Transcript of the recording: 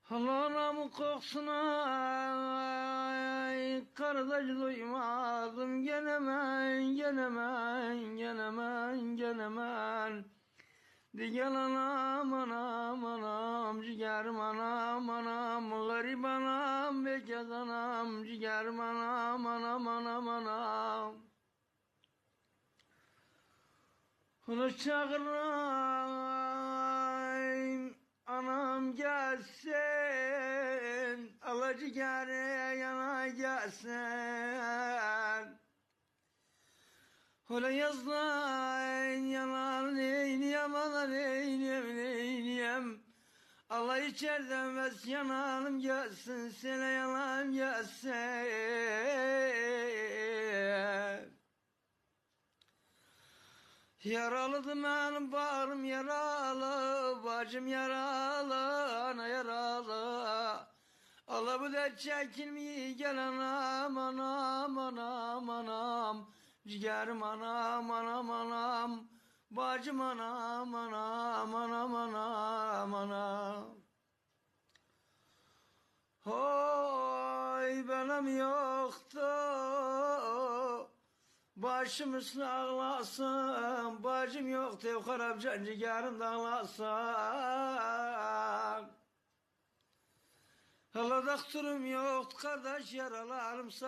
Halanamın kokusuna kardeş duymadım. Genemen. De gel anam, ciğerim anam, garip anam, bekez anam, ciğerim anam. Onu çağırayım, anam gelsin, alacı gare yana gelsin. Öyle yazlayın yalan eyniyem, alan eyniyem. Allah içeriden ves yanalım gelsin, sene yalan gelsin. Yaralıdım benim bağrım yaralı, bacım yaralı, ana yaralı. Allah bu dert çekilmiyor gel anam. Ciğerim anam. Bacım anam. Hoy benim yoktu. Başım üstüne ağlasın, bacım yoktu, karabcan ciğerim dağlasın. Allah doktorum yoktu, kardeş yaralarım sağ.